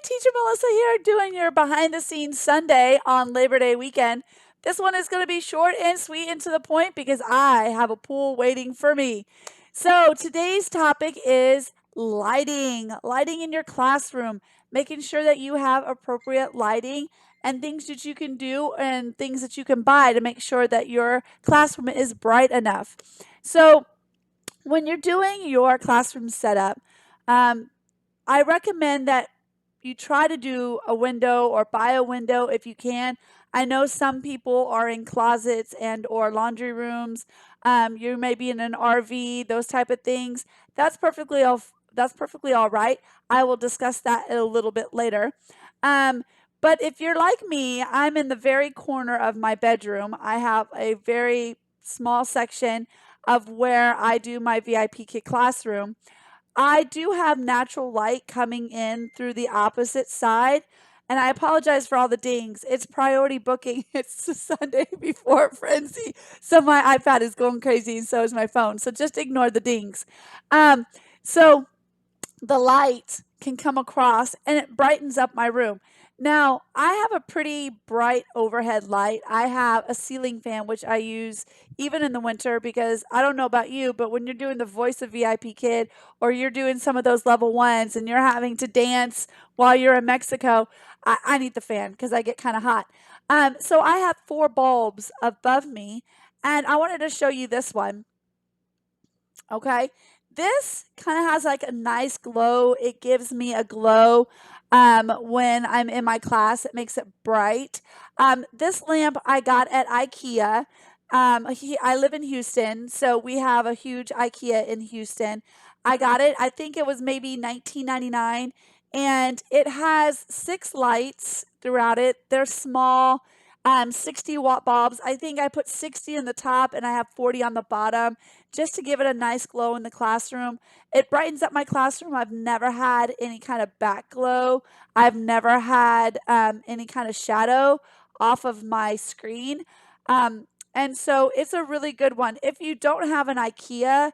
Teacher Melissa here doing your behind the scenes Sunday on Labor Day weekend. This one is going to be short and sweet and to the point because I have a pool waiting for me. So today's topic is lighting in your classroom, making sure that you have appropriate lighting and things that you can do and things that you can buy to make sure that your classroom is bright enough. So when you're doing your classroom setup, um, I recommend that you try to do a window or buy a window if you can. I know some people are in closets and or laundry rooms. You may be in an RV, those type of things. That's perfectly all right. I will discuss that a little bit later. Um, but if you're like me, I'm in the very corner of my bedroom. I have a very small section of where I do my VIPKid classroom. I do have natural light coming in through the opposite side. And I apologize for all the dings. It's priority booking. It's the Sunday before Frenzy. So my iPad is going crazy and so is my phone. So just ignore the dings. Um, so the light can come across and it brightens up my room. Now, I have a pretty bright overhead light. I have a ceiling fan, which I use even in the winter because I don't know about you, but when you're doing the voice of VIPKid or you're doing some of those level ones and you're having to dance while you're in Mexico, I need the fan because I get kind of hot. So I have 4 bulbs above me, and I wanted to show you this one. Okay. This kind of has like a nice glow. It gives me a glow when I'm in my class. It makes it bright. This lamp I got at IKEA. I live in Houston, so we have a huge IKEA in Houston. I got it. I think it was maybe 19.99, and it has 6 lights throughout it. They're small, 60-watt bulbs. I think I put 60 in the top and I have 40 on the bottom just to give it a nice glow in the classroom. It brightens up my classroom. I've never had any kind of back glow. I've never had any kind of shadow off of my screen. And so it's a really good one. If you don't have an IKEA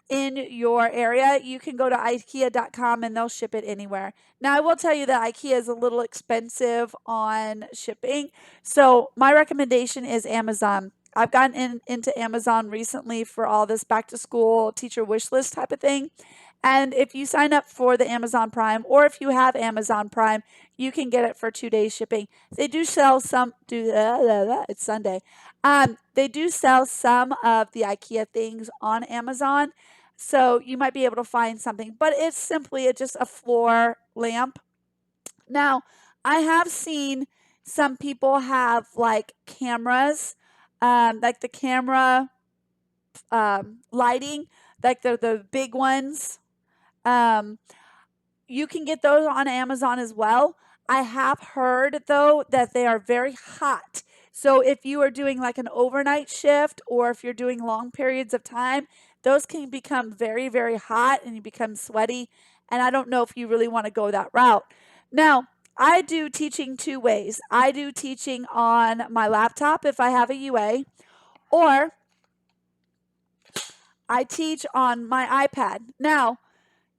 in your area, you can go to IKEA.com and they'll ship it anywhere. Now, I will tell you that IKEA is a little expensive on shipping. So, my recommendation is Amazon. I've gotten into Amazon recently for all this back to school teacher wish list type of thing. And if you sign up for the Amazon Prime or if you have Amazon Prime, you can get it for 2 days shipping. They do sell some, it's Sunday. They do sell some of the IKEA things on Amazon. So you might be able to find something, but it's simply just a floor lamp. Now, I have seen some people have like cameras, like the camera lighting, like the big ones. Um, you can get those on Amazon as well. I have heard though that they are very hot. So if you are doing like an overnight shift or if you're doing long periods of time, those can become very, very hot and you become sweaty. And I don't know if you really want to go that route. Now, I do teaching 2 ways. I do teaching on my laptop if I have a UA, or I teach on my iPad. Now,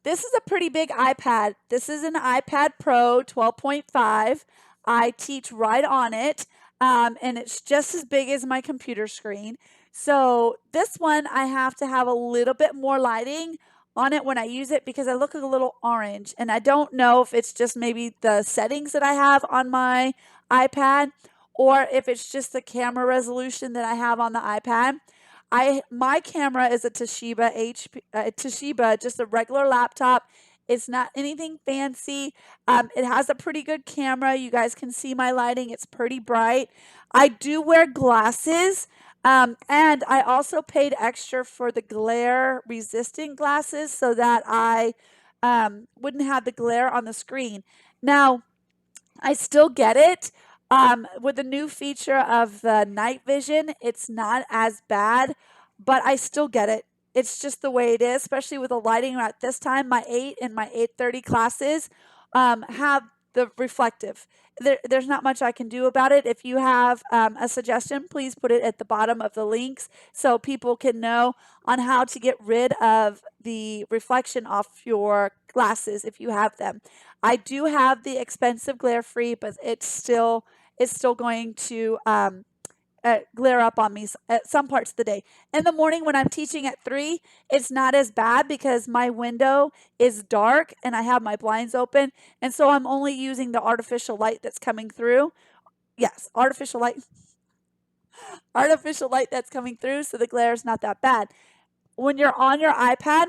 this is a pretty big iPad. This is an iPad Pro 12.5. I teach right on it, and it's just as big as my computer screen. So this one, I have to have a little bit more lighting on it when I use it because I look a little orange, and I don't know if it's just maybe the settings that I have on my iPad or if it's just the camera resolution that I have on the iPad. My camera is a Toshiba, just a regular laptop. It's not anything fancy. It has a pretty good camera. You guys can see my lighting. It's pretty bright. I do wear glasses, and I also paid extra for the glare resistant glasses so that I wouldn't have the glare on the screen. Now, I still get it. With the new feature of the night vision, it's not as bad, but I still get it. It's just the way it is, especially with the lighting at this time. My 8 and my 8:30 classes have the reflective. There's not much I can do about it. If you have a suggestion, please put it at the bottom of the links so people can know on how to get rid of the reflection off your glasses if you have them. I do have the expensive glare free, but it's still going to glare up on me at some parts of the day. In the morning when I'm teaching at 3, it's not as bad because my window is dark and I have my blinds open, and so I'm only using the artificial light that's coming through. Yes, artificial light that's coming through, so the glare is not that bad. When you're on your iPad,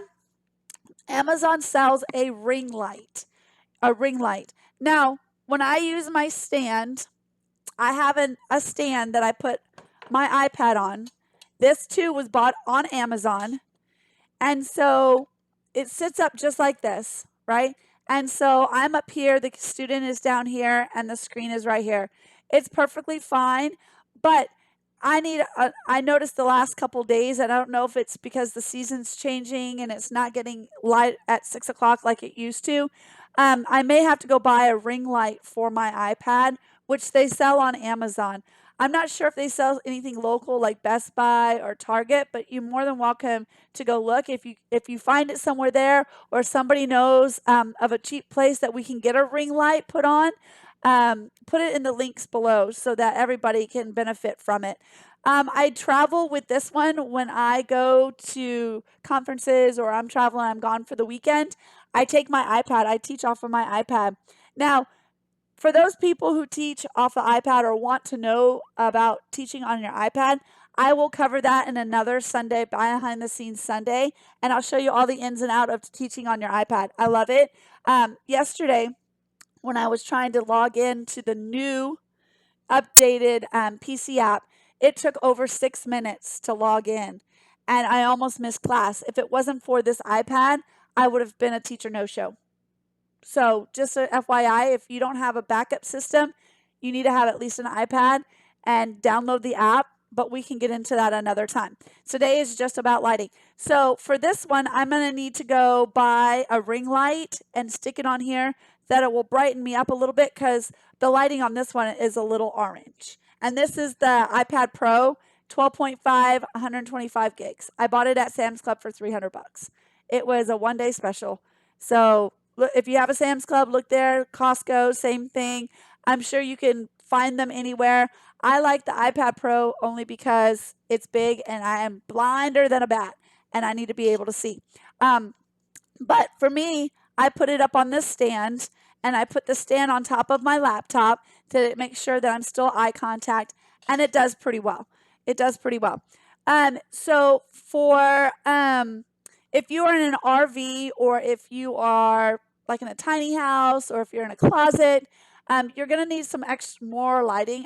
Amazon sells a ring light. A ring light. Now, when I use my stand, I have a stand that I put my iPad on. This too was bought on Amazon. And so it sits up just like this, right? And so I'm up here, the student is down here, and the screen is right here. It's perfectly fine, but I noticed the last couple days, and I don't know if it's because the season's changing and it's not getting light at 6 o'clock like it used to. I may have to go buy a ring light for my iPad, which they sell on Amazon. I'm not sure if they sell anything local like Best Buy or Target, but you're more than welcome to go look if you find it somewhere there, or somebody knows of a cheap place that we can get a ring light put on. Put it in the links below so that everybody can benefit from it. I travel with this one when I go to conferences or I'm traveling, I'm gone for the weekend. I take my iPad, I teach off of my iPad. Now, for those people who teach off the iPad or want to know about teaching on your iPad, I will cover that in another Sunday, behind the scenes Sunday, and I'll show you all the ins and out of teaching on your iPad. I love it. Yesterday, when I was trying to log in to the new updated PC app, it took over 6 minutes to log in, and I almost missed class. If it wasn't for this iPad, I would have been a teacher no show. So just a FYI, if you don't have a backup system, you need to have at least an iPad and download the app, but we can get into that another time. Today is just about lighting. So for this one, I'm going to need to go buy a ring light and stick it on here that it will brighten me up a little bit because the lighting on this one is a little orange. And this is the iPad Pro 12.5, 125 gigs. I bought it at Sam's Club for $300. It was a one-day special. So if you have a Sam's Club, look there. Costco, same thing. I'm sure you can find them anywhere. I like the iPad Pro only because it's big and I am blinder than a bat and I need to be able to see. But for me, I put it up on this stand and I put the stand on top of my laptop to make sure that I'm still eye contact, and it does pretty well. It does pretty well. So for if you are in an RV or if you are like in a tiny house or if you're in a closet, you're going to need some extra lighting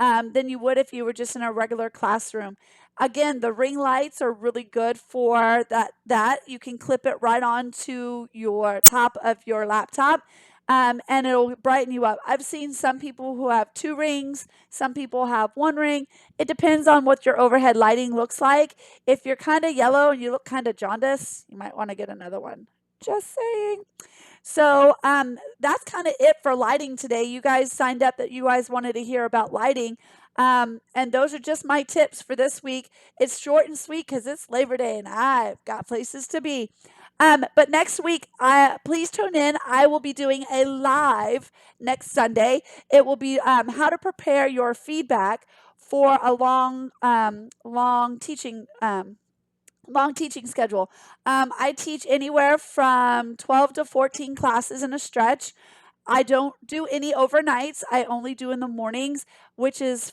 than you would if you were just in a regular classroom. Again, the ring lights are really good for that. You can clip it right onto your top of your laptop. And it'll brighten you up. I've seen some people who have 2 rings, some people have 1 ring. It depends on what your overhead lighting looks like. If you're kind of yellow and you look kind of jaundiced, you might want to get another one. Just saying. So that's kind of it for lighting today. You guys signed up that you guys wanted to hear about lighting. And those are just my tips for this week. It's short and sweet because it's Labor Day and I've got places to be. But next week, please tune in. I will be doing a live next Sunday. It will be how to prepare your feedback for a long teaching schedule. I teach anywhere from 12 to 14 classes in a stretch. I don't do any overnights. I only do in the mornings, which is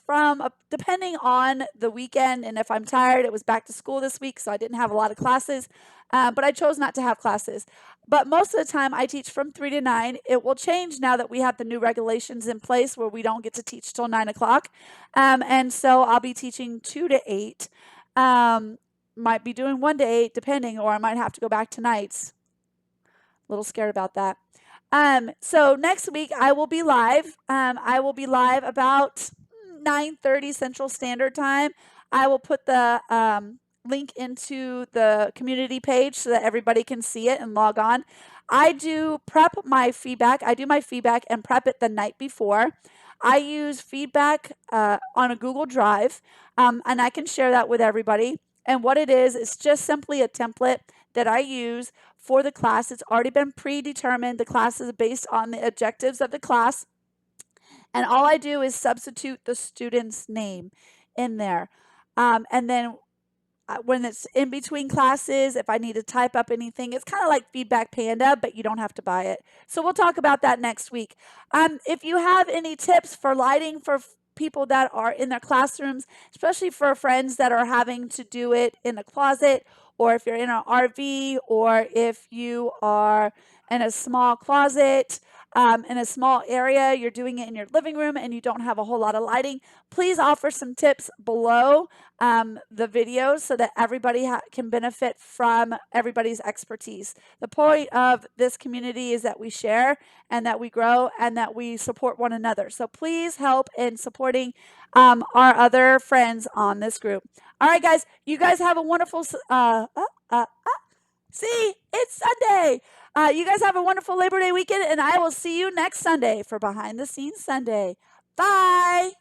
depending on the weekend. And if I'm tired, it was back to school this week, so I didn't have a lot of classes. But I chose not to have classes. But most of the time, I teach from 3 to 9. It will change now that we have the new regulations in place where we don't get to teach till 9 o'clock. And so I'll be teaching 2 to 8. Might be doing 1 to 8, depending, or I might have to go back to nights. A little scared about that. So next week I will be live. I will be live about 9:30 Central Standard Time. I will put the link into the community page so that everybody can see it and log on. I do my feedback and prep it the night before. I use feedback on a Google Drive, and I can share that with everybody. And what it is just simply a template that I use for the class. It's already been predetermined. The class is based on the objectives of the class. And all I do is substitute the student's name in there. And then when it's in between classes, if I need to type up anything, it's kind of like Feedback Panda, but you don't have to buy it. So we'll talk about that next week. If you have any tips for lighting for people that are in their classrooms, especially for friends that are having to do it in a closet, or if you're in an RV, or if you are in a small closet, in a small area, you're doing it in your living room and you don't have a whole lot of lighting, please offer some tips below the videos so that everybody can benefit from everybody's expertise. The point of this community is that we share and that we grow and that we support one another. So please help in supporting our other friends on this group. All right, guys, you guys have a wonderful see, it's Sunday. You guys have a wonderful Labor Day weekend, and I will see you next Sunday for Behind the Scenes Sunday. Bye.